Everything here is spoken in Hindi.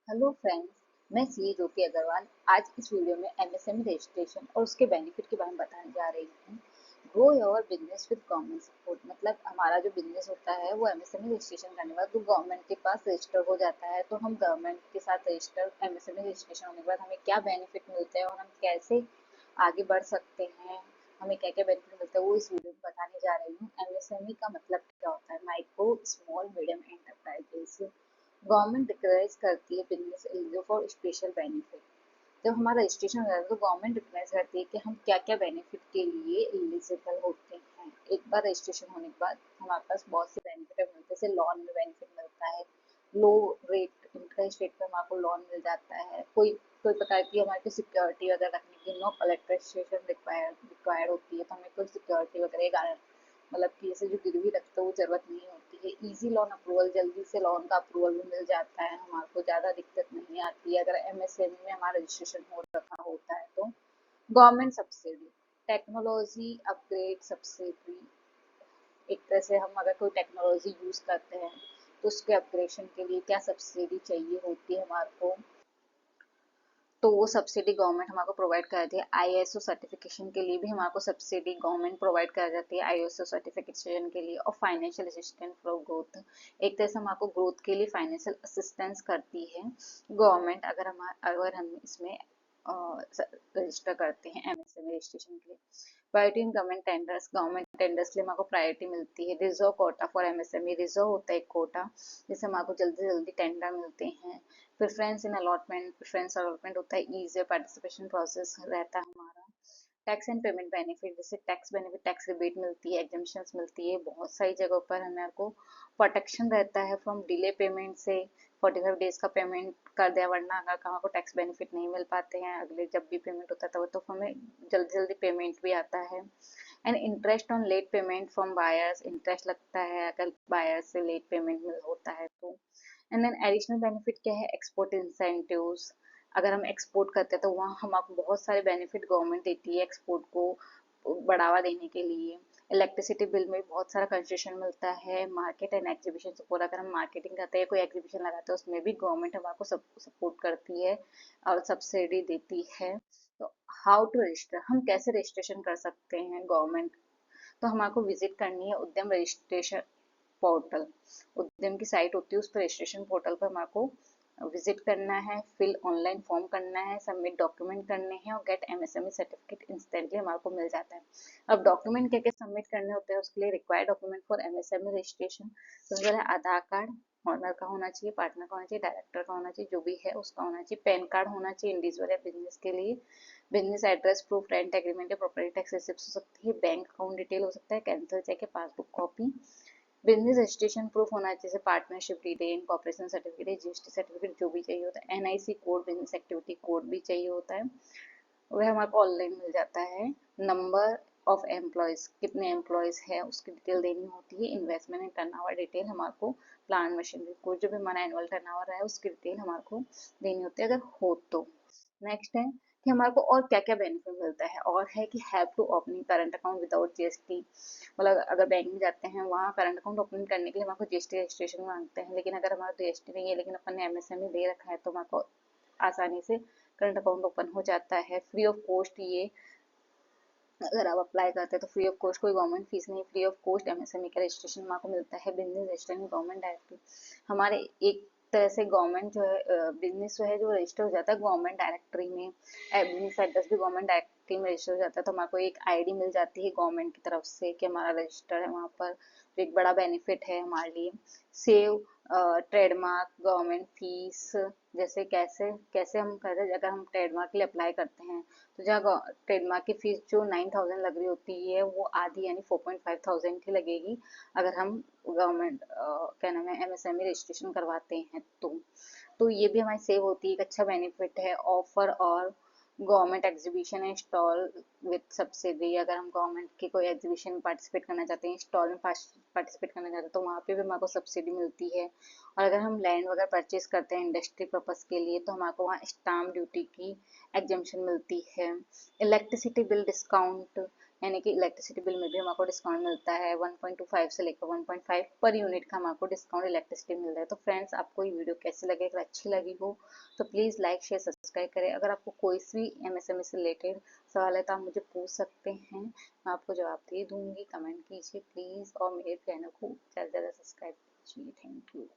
हेलो फ्रेंड्स, मैं सी ज्योति अग्रवाल। आज इस वीडियो में एमएसएमई रजिस्ट्रेशन और उसके बेनिफिट के बारे में बताने जा रही हूँ। Grow your business with government support, मतलब हमारा जो बिजनेस होता है वो एमएसएमई रजिस्ट्रेशन करने के बाद तो गवर्नमेंट के पास रजिस्टर हो जाता है। तो हम गवर्नमेंट के साथ रजिस्टर एमएसएमई रजिस्ट्रेशन होने के बाद हमें क्या बेनिफिट मिलते हैं और हम कैसे आगे बढ़ सकते हैं, हमें क्या क्या बेनिफिट मिलता है, वो इस वीडियो में बताने जा रही हूँ। एमएसएमई का मतलब क्या होता है? Micro small medium enterprises. Government recognise करती है business eligible for special benefit. जब हमारा रजिस्ट्रेशन हो जाता है तो गवर्नमेंट रिकग्नाइज करती है कि हम क्या क्या बेनिफिट के लिए एलिजिबल होते हैं। एक बार रजिस्ट्रेशन होने के बाद हमारे पास बहुत से बेनिफिट मिलते हैं, जैसे लोन में बेनिफिट मिलता है, लो रेट इंटरेस्ट रेट पर हमारे को लोन मिल जाता है। कोई कोई प्रकार की हमारे को सिक्योरिटी वगैरह रखने की नो कलेक्ट्रेशन रिक्वायर्ड होती है, तो हमें कोई सिक्योरिटी वगैरह मतलब कि जैसे जो गिरवी रखते हो वो जरूरत नहीं होती है। इजी लोन अप्रूवल, जल्दी से लोन का अप्रूवल भी मिल जाता है, हमारे को ज़्यादा दिक्कत नहीं आती है अगर एमएसएमई में हमारा रजिस्ट्रेशन हो रखा होता है तो। Government subsidy, technology upgrade subsidy. एक तरह से हम अगर कोई टेक्नोलॉजी यूज़ करते हैं तो उसके अपग्रेडेशन के लिए क्या सब्सिडी चाहिए होती है हमारे को, तो वो सब्सिडी गवर्नमेंट हमारे को प्रोवाइड कराती है। आईएसओ सर्टिफिकेशन के लिए भी हमारे को सब्सिडी गवर्नमेंट प्रोवाइड कर जाती है, आईएसओ सर्टिफिकेशन के लिए। और फाइनेंशियल असिस्टेंस फॉर ग्रोथ, एक तरह से हमारे को ग्रोथ के लिए फाइनेंशियल असिस्टेंस करती है गवर्नमेंट, अगर हम इसमें रजिस्टर करते हैं एमएसएमई रजिस्ट्रेशन के लिए। प्रायोरिटी इन गवर्नमेंट टेंडर्स के लिए हमारे को प्रायोरिटी मिलती है। Reserve Kota for MSME, reserve होता है एक कोटा जिससे हमारे को जल्दी से जल्दी टेंडर मिलते हैं। प्रेफरेंस अलॉटमेंट होता है, ईजी पार्टिसिपेशन प्रोसेस रहता है हमारा। टैक्स एंड पेमेंट बेनिफिट, जैसे टैक्स बेनिफिट, टैक्स रिबेट मिलती है, एग्जम्पशंस मिलती है, बहुत सारी जगहों पर हमें को प्रोटेक्शन रहता है फ्रॉम डिले पेमेंट से। 45 डेज का पेमेंट कर दिया, वरना अगर कहाँ को टैक्स बेनिफिट नहीं मिल पाते हैं, अगले जब भी पेमेंट होता है तो हमें जल्दी जल्दी पेमेंट भी आता है। And interest on late payment from buyers, interest लगता है अगर बायर्स से लेट पेमेंट होता है तो। एंड देन एडिशनल बेनिफिट क्या है? एक्सपोर्ट इंसेंटिव्स, अगर हम एक्सपोर्ट करते हैं तो वहाँ हमको बहुत सारे बेनिफिट गवर्नमेंट देती है एक्सपोर्ट को बढ़ावा देने के लिए। इलेक्ट्रिसिटी बिल में बहुत सारा कंसेशन मिलता है। मार्केट एंड एग्जीबिशन सपोर्ट, अगर हम मार्केटिंग करते हैं, कोई एग्जीबिशन लगाते हैं, उसमें भी गवर्नमेंट हमको सपोर्ट करती है और सब्सिडी देती है। तो हाउ टू रजिस्टर, हम कैसे रजिस्ट्रेशन कर सकते हैं गवर्नमेंट? तो हमारे विजिट करनी है उद्यम रजिस्ट्रेशन पोर्टल। उद्यम की साइट होती है, उस पर रजिस्ट्रेशन पोर्टल पर हमारे को विजिट करना है, फिल ऑनलाइन फॉर्म करना है, सबमिट डॉक्यूमेंट करने हैं और गेट एमएसएमई सर्टिफिकेट इंस्टेंटली हमारे को मिल जाता है। अब डॉक्यूमेंट क्या क्या सबमिट करने होते हैं उसके लिए? Required document for MSME registration, सबसे पहले आधार कार्ड, ऑनर का होना चाहिए, पार्टनर का होना चाहिए, डायरेक्टर का होना चाहिए, जो भी है उसका होना चाहिए। पैन कार्ड होना चाहिए इंडिविजुअल या बिजनेस के लिए। Business address proof, rent agreement या प्रॉपर्टी टैक्स रिसिप्ट हो सकती है। बैंक अकाउंट डिटेल हो सकता है, कैंसिल चेक या passbook copy. Business registration proof होना चाहिए, जैसे partnership detail, corporation certificate, GST certificate, जो भी चाहिए होता है। NIC code, business activity code भी चाहिए होता है, वह हमारे को ऑनलाइन मिल जाता है। नंबर ऑफ एम्प्लॉयज, कितने एम्प्लॉयज है उसकी डिटेल देनी होती है। इन्वेस्टमेंट एंड टर्नओवर डिटेल हमारे को, प्लांट मशीनरी को, जो भी हमारा एनुअल टर्नओवर है उसकी डिटेल हमारे को देनी होती है अगर हो तो। नेक्स्ट है कि हमारे को और क्या क्या बेनिफिट मिलता है, और है कि have to opening current account without GST, मतलब अगर बैंक में जाते हैं वहाँ करंट अकाउंट ओपन करने के लिए हमारे को जीएसटी रजिस्ट्रेशन मांगते हैं, लेकिन अगर हमारा जीएसटी नहीं है लेकिन अपन ने एमएसएमई दे रखा है तो हमारे को आसानी से करंट अकाउंट ओपन हो जाता है, फ्री ऑफ कॉस्ट। ये अगर आप अप्लाई करते हैं तो फ्री ऑफ कॉस्ट, कोई गवर्नमेंट फीस नहीं, फ्री ऑफ कॉस्ट एमएसएमई का रजिस्ट्रेशन हमारे को मिलता है। बिजनेस रजिस्ट्रेशन गवर्नमेंट डायरेक्टली, हमारे एक तरह से गवर्नमेंट जो है बिजनेस जो है जो रजिस्टर हो जाता है गवर्नमेंट डायरेक्टरी में। बिजनेस एड्रेस भी गवर्नमेंट डायरेक्टरी में रजिस्टर हो जाता है, तो हमारे को एक आईडी मिल जाती है गवर्नमेंट की तरफ से कि हमारा रजिस्टर है वहाँ पर, जो एक बड़ा बेनिफिट है हमारे लिए। सेव ट्रेडमार्क, गवर्नमेंट फीस, जैसे कैसे कैसे हम कर रहे हैं, अगर हम ट्रेडमार्क के लिए अप्लाई करते हैं तो जहाँ ट्रेडमार्क की फीस जो 9,000 लग रही होती है वो आधी यानी 4,500 की लगेगी अगर हम गवर्नमेंट क्या नाम है एमएसएमई रजिस्ट्रेशन करवाते हैं तो ये भी हमारी सेव होती है, एक अच्छा बेनिफिट है। ऑफर और गवर्नमेंट एग्जीबिशन है, स्टॉल विद सब्सिडी, अगर हम गवर्नमेंट के कोई एग्जीबिशन में पार्टिसिपेट करना चाहते हैं, स्टॉल में पार्टिसिपेट करना चाहते हैं तो वहाँ पे भी हमारे को सब्सिडी मिलती है। और अगर हम लैंड वगैरह परचेज करते हैं इंडस्ट्री पर्पस के लिए तो हमारे को वहाँ स्टाम्प ड्यूटी की एग्जम्पशन मिलती है। इलेक्ट्रिसिटी बिल डिस्काउंट, यानी कि इलेक्ट्रिसिटी बिल में भी हमको डिस्काउंट मिलता है। 1.25 से लेकर 1.5 पर यूनिट का हमको डिस्काउंट इलेक्ट्रिसिटी मिल रहा है। तो फ्रेंड्स, आपको ये वीडियो कैसी लगी? अगर अच्छी लगी हो तो प्लीज़ लाइक शेयर सब्सक्राइब करें। अगर आपको कोई भी एमएसएमई से रिलेटेड सवाल है तो आप मुझे पूछ सकते हैं, मैं आपको जवाब दे दूंगी। कमेंट कीजिए प्लीज़, और मेरे चैनल को ज़्यादा से ज़्यादा सब्सक्राइब कीजिए। Thank you.